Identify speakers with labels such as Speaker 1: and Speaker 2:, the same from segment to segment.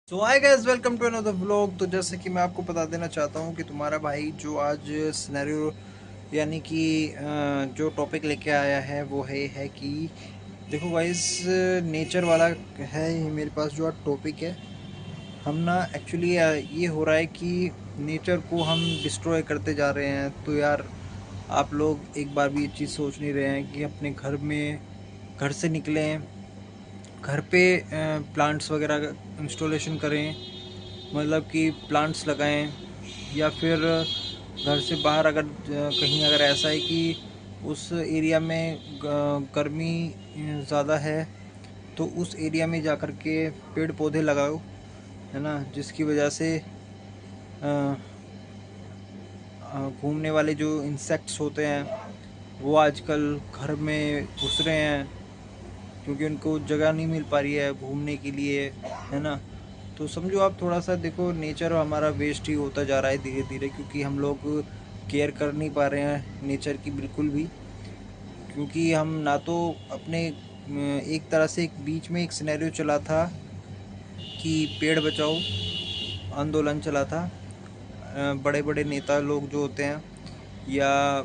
Speaker 1: So hi guys, welcome to another vlog. तो जैसे कि मैं आपको बता देना चाहता हूँ कि तुम्हारा भाई जो आज सिनेरियो यानी कि जो टॉपिक लेके आया है वो है कि देखो गाइस, नेचर वाला है ये मेरे पास जो आज टॉपिक है। हम ना एक्चुअली ये हो रहा है कि नेचर को हम डिस्ट्रॉय करते जा रहे हैं। तो यार, आप लोग एक बार भी ये चीज़ सोच नहीं रहे हैं कि अपने घर से निकलें, घर पे प्लांट्स वगैरह का इंस्टॉलेशन करें, मतलब कि प्लांट्स लगाएं। या फिर घर से बाहर अगर कहीं अगर ऐसा है कि उस एरिया में गर्मी ज़्यादा है, तो उस एरिया में जा कर के पेड़ पौधे लगाओ, है ना। जिसकी वजह से घूमने वाले जो इंसेक्ट्स होते हैं वो आजकल घर में घुस रहे हैं, क्योंकि उनको जगह नहीं मिल पा रही है घूमने के लिए, है ना। तो समझो आप, थोड़ा सा देखो, नेचर हमारा वेस्ट ही होता जा रहा है धीरे धीरे, क्योंकि हम लोग केयर कर नहीं पा रहे हैं नेचर की बिल्कुल भी। क्योंकि हम ना तो अपने एक तरह से एक बीच में एक सिनेरियो चला था कि पेड़ बचाओ आंदोलन चला था। बड़े बड़े नेता लोग जो होते हैं, या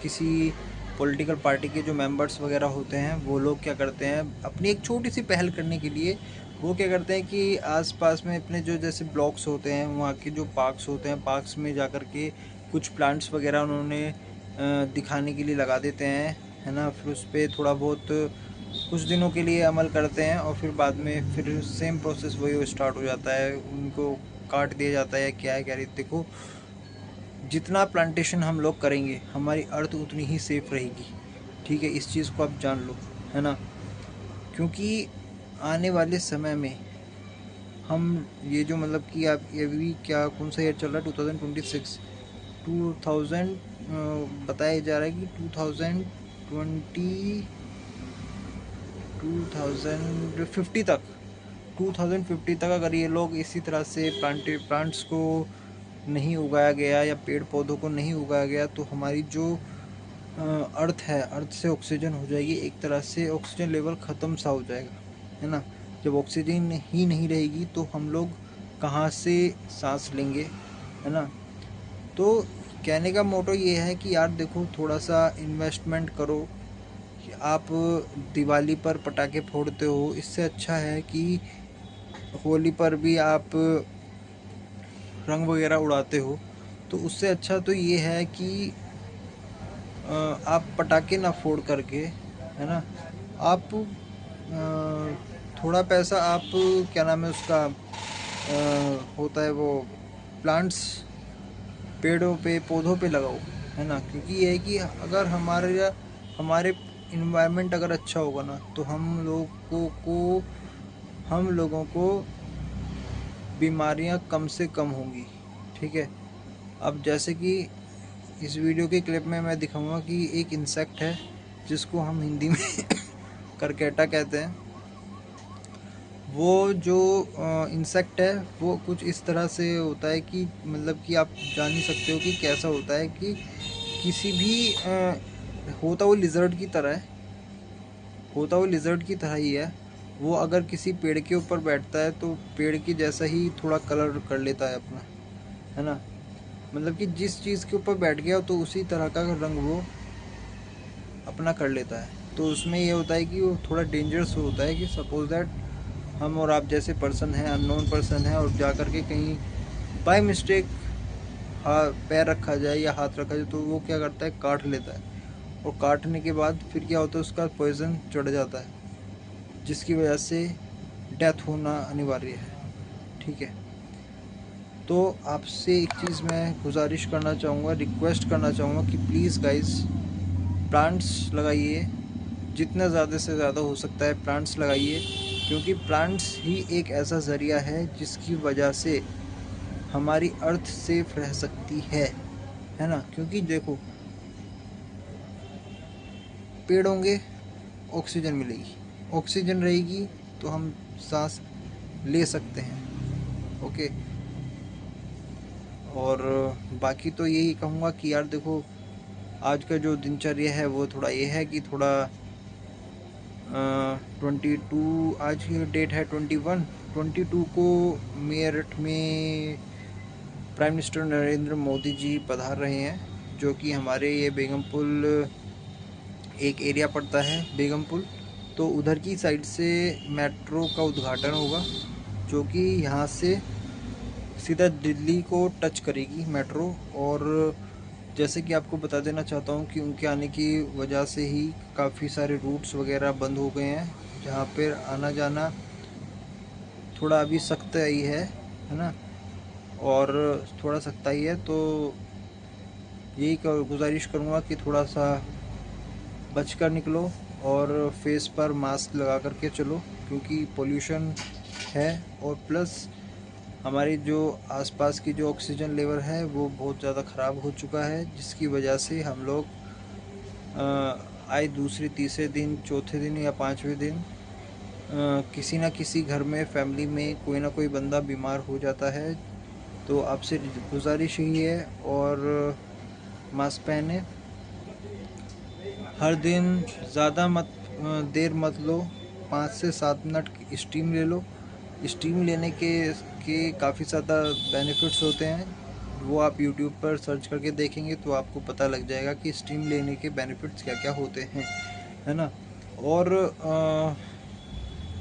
Speaker 1: किसी पॉलिटिकल पार्टी के जो मेंबर्स वगैरह होते हैं, वो लोग क्या करते हैं अपनी एक छोटी सी पहल करने के लिए, वो क्या करते हैं कि आसपास में अपने जो जैसे ब्लॉक्स होते हैं, वहाँ के जो पार्क्स होते हैं, पार्क्स में जा कर के कुछ प्लांट्स वगैरह उन्होंने दिखाने के लिए लगा देते हैं, है ना। फिर उस पर थोड़ा बहुत कुछ दिनों के लिए अमल करते हैं, और फिर बाद में फिर सेम प्रोसेस वही स्टार्ट हो जाता है, उनको काट दिया जाता है। क्या है, कह रही देखो, जितना प्लांटेशन हम लोग करेंगे हमारी अर्थ उतनी ही सेफ रहेगी। ठीक है, इस चीज़ को आप जान लो, है ना। क्योंकि आने वाले समय में हम ये जो मतलब कि आप ये भी क्या कौन सा ईयर चल रहा है, 2026, 2000 बताया जा रहा है कि 2050 तक, 2050 तक अगर ये लोग इसी तरह से प्लांट्स को नहीं उगाया गया या पेड़ पौधों को नहीं उगाया गया, तो हमारी जो अर्थ है, अर्थ से ऑक्सीजन हो जाएगी, एक तरह से ऑक्सीजन लेवल ख़त्म सा हो जाएगा, है ना। जब ऑक्सीजन ही नहीं रहेगी तो हम लोग कहाँ से सांस लेंगे, है ना। तो कहने का मोटो ये है कि यार देखो, थोड़ा सा इन्वेस्टमेंट करो। आप दिवाली पर पटाखे फोड़ते हो, इससे अच्छा है कि होली पर भी आप रंग वगैरह उड़ाते हो। तो उससे अच्छा तो ये है कि आप पटाखे ना फोड़ करके, है ना, आप थोड़ा पैसा आप, क्या नाम है उसका, होता है वो, प्लांट्स, पेड़ों पे पौधों पे लगाओ, है ना। क्योंकि ये है कि अगर हमारे इन्वायरमेंट अगर अच्छा होगा ना, तो हम लोगों को बीमारियां कम से कम होंगी। ठीक है। अब जैसे कि इस वीडियो के क्लिप में मैं दिखाऊंगा कि एक इंसेक्ट है जिसको हम हिंदी में करकेटा कहते हैं। वो जो इंसेक्ट है वो कुछ इस तरह से होता है कि मतलब कि आप जान ही सकते हो कि कैसा होता है कि किसी भी होता वो लिजर्ड की तरह है, होता वो लिजर्ड की तरह ही है। वो अगर किसी पेड़ के ऊपर बैठता है तो पेड़ के जैसा ही थोड़ा कलर कर लेता है अपना, है ना। मतलब कि जिस चीज़ के ऊपर बैठ गया तो उसी तरह का रंग वो अपना कर लेता है। तो उसमें ये होता है कि वो थोड़ा डेंजरस होता है कि सपोज दैट हम और आप जैसे पर्सन हैं, अननोन पर्सन है, और जा कर के कहीं बाय मिस्टेक पैर रखा जाए या हाथ रखा जाए, तो वो क्या करता है, काट लेता है। और काटने के बाद फिर क्या होता है, उसका पॉइजन चढ़ जाता है, जिसकी वजह से डेथ होना अनिवार्य है। ठीक है। तो आपसे एक चीज़ मैं गुजारिश करना चाहूँगा, रिक्वेस्ट करना चाहूँगा कि प्लीज़ गाइस, प्लांट्स लगाइए। जितना ज़्यादा से ज़्यादा हो सकता है प्लांट्स लगाइए, क्योंकि प्लांट्स ही एक ऐसा ज़रिया है जिसकी वजह से हमारी अर्थ सेफ रह सकती है ना। क्योंकि देखो, पेड़ होंगे, ऑक्सीजन मिलेगी, ऑक्सीजन रहेगी तो हम सांस ले सकते हैं। ओके। और बाकी तो यही कहूँगा कि यार देखो, आज का जो दिनचर्या है वो थोड़ा ये है कि थोड़ा 22, आज की डेट है 21, 22 को मेरठ में प्राइम मिनिस्टर नरेंद्र मोदी जी पधार रहे हैं, जो कि हमारे ये बेगमपुल एक एरिया पड़ता है बेगमपुल, तो उधर की साइड से मेट्रो का उद्घाटन होगा, जो कि यहाँ से सीधा दिल्ली को टच करेगी मेट्रो। और जैसे कि आपको बता देना चाहता हूँ कि उनके आने की वजह से ही काफ़ी सारे रूट्स वगैरह बंद हो गए हैं, जहाँ पर आना जाना थोड़ा अभी सख्त ही है ना, और थोड़ा सख्त ही है। तो यही गुजारिश करूँगा कि थोड़ा सा बचकर निकलो और फेस पर मास्क लगा करके चलो, क्योंकि पोल्यूशन है, और प्लस हमारी जो आसपास की जो ऑक्सीजन लेवल है वो बहुत ज़्यादा ख़राब हो चुका है, जिसकी वजह से हम लोग आए दूसरे तीसरे दिन चौथे दिन या पाँचवें दिन किसी ना किसी घर में फैमिली में कोई ना कोई बंदा बीमार हो जाता है। तो आपसे गुजारिश यही है, और मास्क पहने, हर दिन ज़्यादा देर मत लो, 5 से 7 मिनट की स्टीम ले लो। स्टीम लेने के काफ़ी ज़्यादा बेनिफिट्स होते हैं, वो आप यूट्यूब पर सर्च करके देखेंगे तो आपको पता लग जाएगा कि स्टीम लेने के बेनिफिट्स क्या क्या होते हैं, है ना। और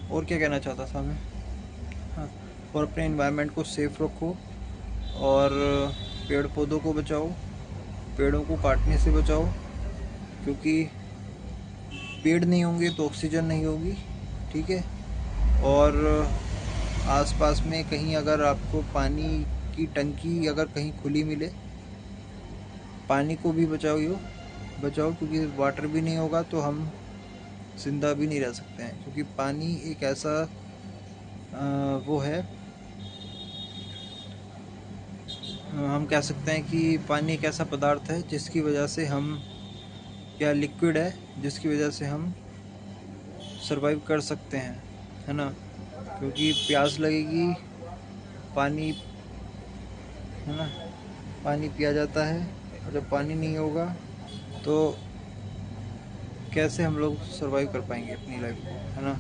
Speaker 1: क्या कहना चाहता था मैं, हाँ, और अपने इन्वायरमेंट को सेफ रखो, और पेड़ पौधों को बचाओ, पेड़ों को काटने से बचाओ, क्योंकि पेड़ नहीं होंगे तो ऑक्सीजन नहीं होगी, ठीक है। और आसपास में कहीं अगर आपको पानी की टंकी अगर कहीं खुली मिले, पानी को भी बचाओ, क्योंकि वाटर भी नहीं होगा तो हम जिंदा भी नहीं रह सकते हैं, क्योंकि पानी एक ऐसा वो है, हम कह सकते हैं कि पानी एक ऐसा पदार्थ है जिसकी वजह से हम, या लिक्विड है जिसकी वजह से हम सरवाइव कर सकते हैं, है ना। क्योंकि प्यास लगेगी, पानी, है ना, पानी पिया जाता है, और जब पानी नहीं होगा तो कैसे हम लोग सरवाइव कर पाएंगे अपनी लाइफ को, है ना।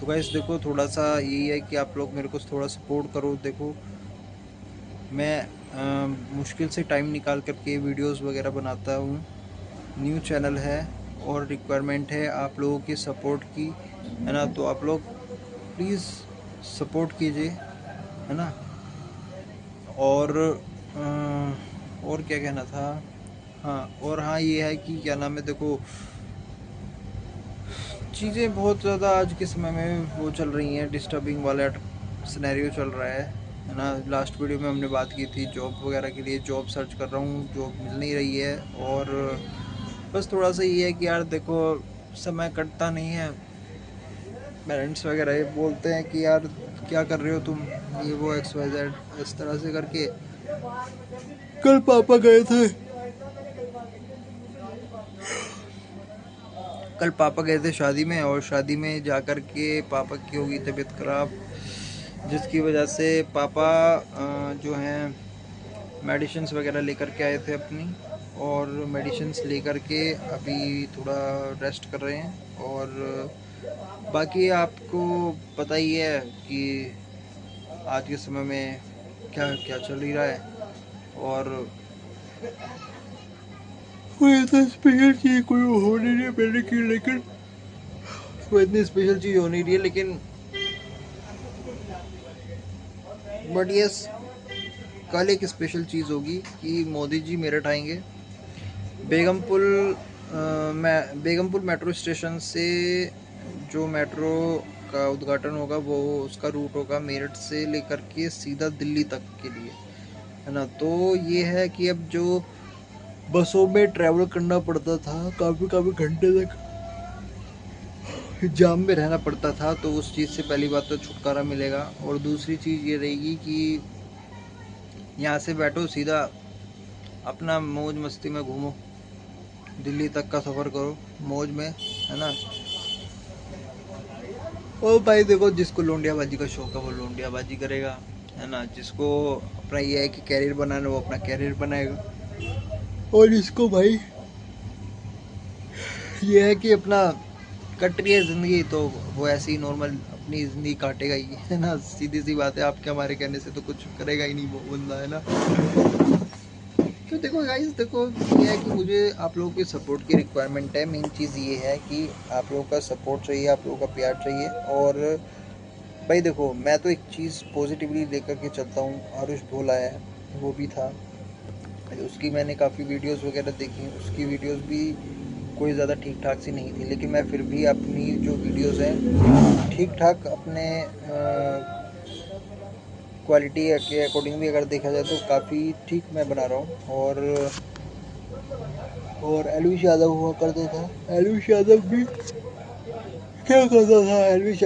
Speaker 1: तो गाइस देखो, थोड़ा सा यही है कि आप लोग मेरे को थोड़ा सपोर्ट करो। देखो मैं मुश्किल से टाइम निकाल करके वीडियोस वगैरह बनाता हूँ, न्यू चैनल है, और रिक्वायरमेंट है आप लोगों की सपोर्ट की, है ना। तो आप लोग प्लीज़ सपोर्ट कीजिए, है ना। और क्या कहना था, हाँ, और हाँ ये है कि क्या नाम है, देखो चीज़ें बहुत ज़्यादा आज के समय में वो चल रही हैं, डिस्टर्बिंग वाला सिनेरियो चल रहा है ना। लास्ट वीडियो में हमने बात की थी जॉब वगैरह के लिए, जॉब सर्च कर रहा हूँ, जॉब मिल नहीं रही है, और बस थोड़ा सा ये है कि यार देखो समय कटता नहीं है, पेरेंट्स वगैरह ये बोलते हैं कि यार क्या कर रहे हो तुम, ये वो XYZ इस तरह से करके। कल पापा गए थे, शादी में, और शादी में जा कर के पापा की होगी तबीयत ख़राब, जिसकी वजह से पापा जो हैं मेडिसिन्स वगैरह लेकर के आए थे अपनी, और मेडिसिन्स लेकर के अभी थोड़ा रेस्ट कर रहे हैं। और बाकी आपको पता ही है कि आज के समय में क्या क्या चल ही रहा है, और कोई ऐसा स्पेशल चीज़ कोई हो नहीं रही है मैंने की, लेकिन कोई इतनी स्पेशल चीज़ हो नहीं रही है, लेकिन बट यस, कल एक स्पेशल चीज़ होगी कि मोदी जी मेरठ आएंगे। बेगमपुल बेगमपुल मेट्रो स्टेशन से जो मेट्रो का उद्घाटन होगा, वो उसका रूट होगा मेरठ से लेकर के सीधा दिल्ली तक के लिए, है ना। तो ये है कि अब जो बसों में ट्रैवल करना पड़ता था काफ़ी काफ़ी घंटे तक जाम में रहना पड़ता था, तो उस चीज़ से पहली बात तो छुटकारा मिलेगा, और दूसरी चीज़ ये रहेगी कि यहाँ से बैठो सीधा अपना मौज मस्ती में घूमो, दिल्ली तक का सफ़र करो मौज में, है ना। और भाई देखो, जिसको लोंडियाबाजी का शौक है वो लोंडियाबाजी करेगा, है ना। जिसको अपना ये है कि कैरियर बनाना, वो अपना कैरियर बनाएगा, और इसको भाई ये है कि अपना कट रही है ज़िंदगी, तो वो ऐसे ही नॉर्मल अपनी ज़िंदगी काटेगा ही, है ना। सीधी सी बात है, आपके हमारे कहने से तो कुछ करेगा ही नहीं वो बंदा, है ना। तो देखो गाइस, देखो ये है कि मुझे आप लोगों के सपोर्ट की रिक्वायरमेंट है। मेन चीज़ ये है कि आप लोगों का सपोर्ट चाहिए, आप लोगों का प्यार चाहिए। और भाई देखो, मैं तो एक चीज़ पॉजिटिवली लेकर के चलता हूँ। आरुष भोला है, वो भी था, उसकी मैंने काफ़ी वीडियोस वगैरह देखी। उसकी वीडियोस भी कोई ज़्यादा ठीक ठाक सी नहीं थी, लेकिन मैं फिर भी अपनी जो वीडियोस हैं ठीक ठाक अपने क्वालिटी के अकॉर्डिंग भी अगर देखा जाए तो काफ़ी ठीक मैं बना रहा हूँ। और एलविश यादव हुआ करते थे, एलविश यादव भी क्या करता था। एलविश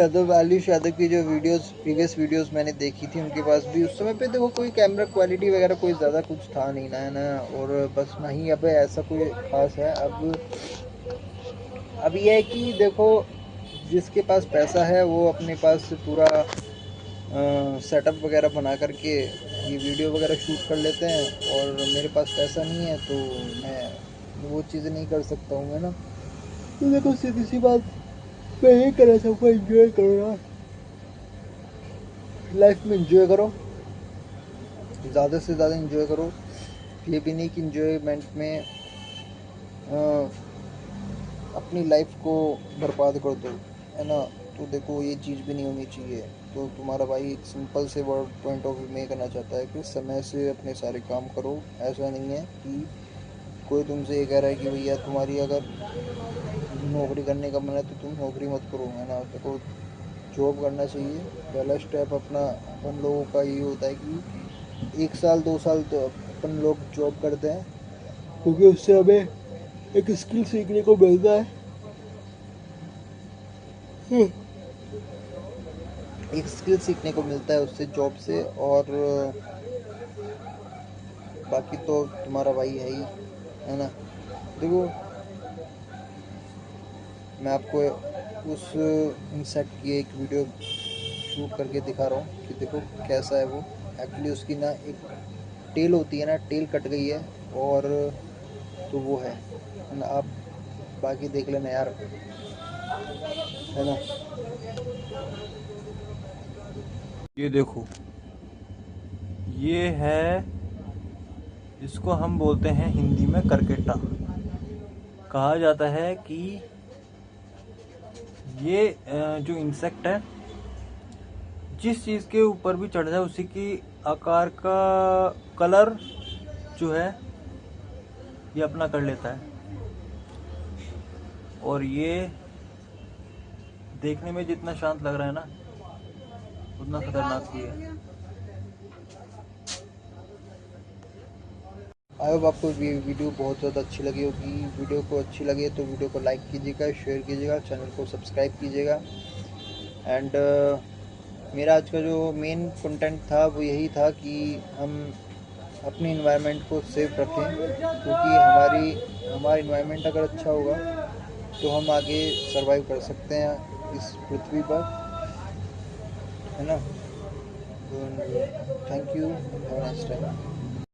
Speaker 1: यादव की जो वीडियोस, प्रीवियस वीडियोस मैंने देखी थी उनके पास भी, उस समय पे देखो कोई कैमरा क्वालिटी वगैरह कोई ज़्यादा कुछ था नहीं ना, है ना। और बस ना ही अब ऐसा कोई खास है। अब ये है कि देखो, जिसके पास पैसा है वो अपने पास पूरा सेटअप वगैरह बना करके ये वीडियो वगैरह शूट कर लेते हैं। और मेरे पास पैसा नहीं है तो मैं वो चीज़ें नहीं कर सकता हूँ, है ना। तो देखो सीधी सी बात, मैं यही कहना चाहूँगा, एंजॉय करो यार, लाइफ में एंजॉय करो, ज़्यादा से ज़्यादा एंजॉय करो। ये भी नहीं कि एंजॉयमेंट में अपनी लाइफ को बर्बाद कर दो, है ना। तो देखो ये चीज़ भी नहीं होनी चाहिए। तो तुम्हारा भाई एक सिंपल से वर्ड पॉइंट ऑफ व्यू में करना चाहता है कि समय से अपने सारे काम करो। ऐसा नहीं है कि कोई तुमसे ये कह रहा है कि भैया तुम्हारी अगर नौकरी करने का मन है तो तुम नौकरी मत करो, है ना। देखो जॉब करना चाहिए। पहला स्टेप अपना अपन लोगों का ये होता है कि 1 साल 2 साल तो अपन लोग जॉब करते हैं, क्योंकि उससे हमें एक स्किल सीखने को मिलता है। एक स्किल सीखने को मिलता है उससे, जॉब से। और बाकी तो तुम्हारा भाई है ही, है ना। देखो मैं आपको उस इंसेक्ट की एक वीडियो शूट करके दिखा रहा हूँ कि देखो कैसा है वो। एक्चुअली उसकी ना एक टेल होती है ना, टेल कट गई है। और तो वो है ना। आप बाकी देख लेना यार, है ना। ये देखो, ये है, इसको हम बोलते हैं हिंदी में करकेटा। कहा जाता है कि ये जो इंसेक्ट है, जिस चीज़ के ऊपर भी चढ़ जाए उसी की आकार का कलर जो है ये अपना कर लेता है। और ये देखने में जितना शांत लग रहा है ना, उतना खतरनाक भी है। आई होप आपको ये वीडियो बहुत ज़्यादा अच्छी लगी होगी। वीडियो को अच्छी लगे तो वीडियो को लाइक कीजिएगा, शेयर कीजिएगा, चैनल को सब्सक्राइब कीजिएगा। एंड मेरा आज का जो मेन कंटेंट था वो यही था कि हम अपनी इन्वायरमेंट को सेफ रखें, क्योंकि हमारा इन्वायरमेंट अगर अच्छा होगा तो हम आगे सरवाइव कर सकते हैं इस पृथ्वी पर, है ना। Thank you, have a nice time.